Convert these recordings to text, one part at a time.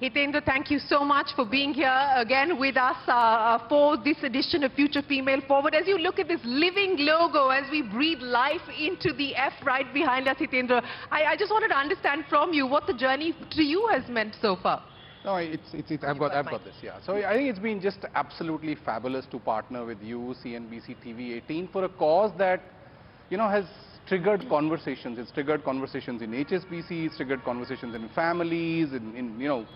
Hitendra, thank you so much for being here again with us for this edition of Future Female Forward. As you look at this living logo, as we breathe life into the F right behind us, Hitendra, I just wanted to understand from you what the journey to you has meant so far. No, I've got this, yeah. So I think it's been just absolutely fabulous to partner with you, CNBC TV 18, for a cause that, has triggered conversations. It's triggered conversations in HSBC, it's triggered conversations in families, in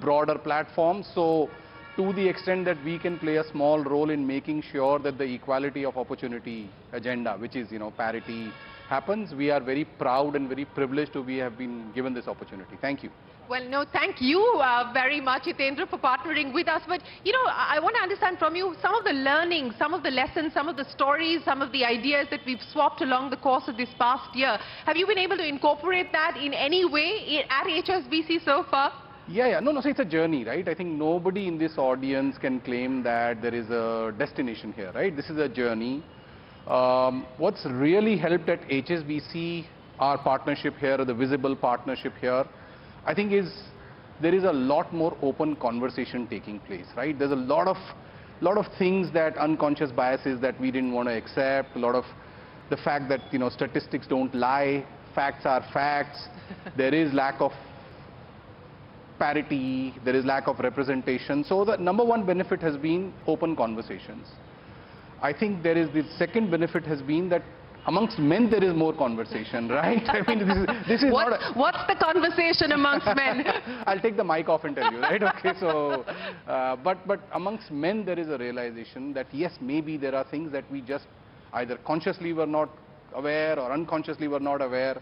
broader platforms. So to the extent that we can play a small role in making sure that the equality of opportunity agenda, which is, parity, happens, we are very proud and very privileged to have been given this opportunity. Thank you. Well, no, thank you very much, Hitendra, for partnering with us. But, I want to understand from you some of the learnings, some of the lessons, some of the stories, some of the ideas that we've swapped along the course of this past year. Have you been able to incorporate that in any way at HSBC so far? Yeah. No, so it's a journey, right? I think nobody in this audience can claim that there is a destination here, right? This is a journey. What's really helped at HSBC, our partnership here, the visible partnership here, I think there is a lot more open conversation taking place, right? There's a lot of things that unconscious biases that we didn't want to accept, a lot of the fact that, statistics don't lie, facts are facts, there is lack of parity, there is lack of representation. So the number one benefit has been open conversations. I think the second benefit has been that amongst men there is more conversation, right? I mean, this is what's the conversation amongst men? I'll take the mic off and tell you, right? Okay, so, but amongst men there is a realization that yes, maybe there are things that we just either consciously were not aware or unconsciously were not aware.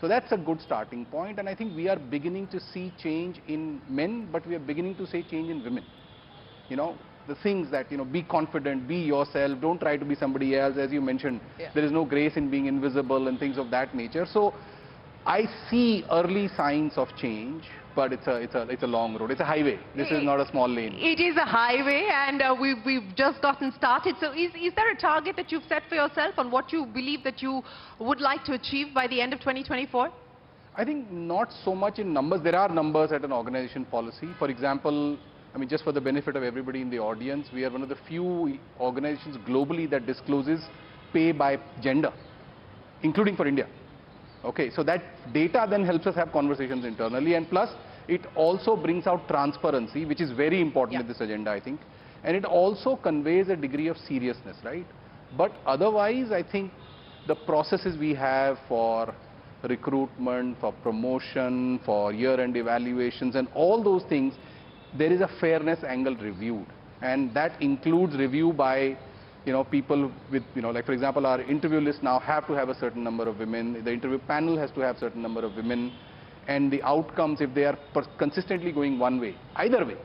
So that's a good starting point, and I think we are beginning to see change in men, but we are beginning to see change in women. The things that, be confident, be yourself, don't try to be somebody else. As you mentioned, there is no grace in being invisible and things of that nature. So I see early signs of change, but it's a long road. It's a highway. This is not a small lane. It is a highway, and we've just gotten started. So is there a target that you've set for yourself on what you believe that you would like to achieve by the end of 2024? I think not so much in numbers. There are numbers at an organization policy. For example, just for the benefit of everybody in the audience, we are one of the few organizations globally that discloses pay by gender, including for India. Okay, so that data then helps us have conversations internally, and plus it also brings out transparency, which is very important in this agenda, I think, and it also conveys a degree of seriousness, right? But otherwise, I think the processes we have for recruitment, for promotion, for year-end evaluations and all those things, there is a fairness angle reviewed, and that includes review by people with, like for example, our interview list now have to have a certain number of women, the interview panel has to have a certain number of women, and the outcomes, if they are consistently going one way, either way,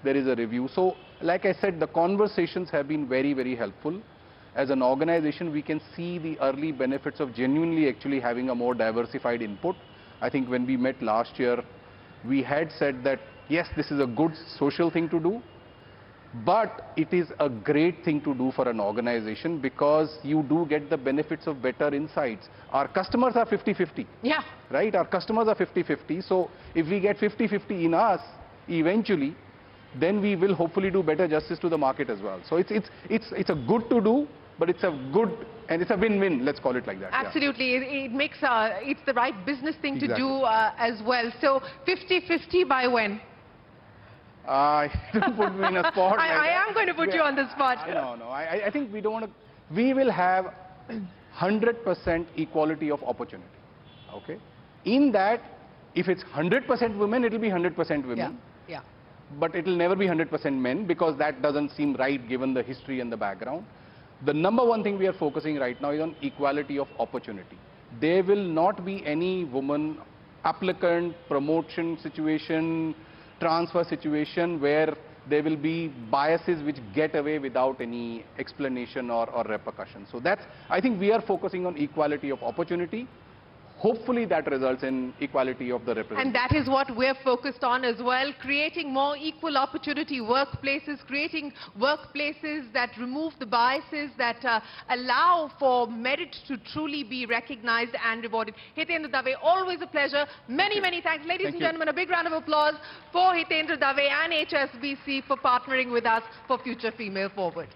there is a review. So like I said, the conversations have been very, very helpful. As an organization, we can see the early benefits of genuinely actually having a more diversified input. I think when we met last year, we had said that yes, this is a good social thing to do, but it is a great thing to do for an organization because you do get the benefits of better insights. Our customers are 50-50. Yeah. Right? Our customers are 50-50. So if we get 50-50 in us, eventually, then we will hopefully do better justice to the market as well. So it's a good to do, but it's a good, and it's a win-win, let's call it like that. Absolutely. It makes, it's the right business thing to do as well. So 50-50 by when? Don't put me in a spot. I am going to put you on the spot. No. I think we don't want to. We will have 100% equality of opportunity. Okay. In that, if it's 100% women, it will be 100% women. Yeah. But it will never be 100% men because that doesn't seem right given the history and the background. The number one thing we are focusing right now is on equality of opportunity. There will not be any woman applicant, promotion situation, transfer situation where there will be biases which get away without any explanation or repercussion. So that's, I think we are focusing on equality of opportunity. hopefully that results in equality of the representation. And that is what we're focused on as well, creating more equal opportunity workplaces, creating workplaces that remove the biases, that allow for merit to truly be recognized and rewarded. Hitendra Dave, always a pleasure. Many, many thanks. Ladies and gentlemen, a big round of applause for Hitendra Dave and HSBC for partnering with us for Future Female Forward.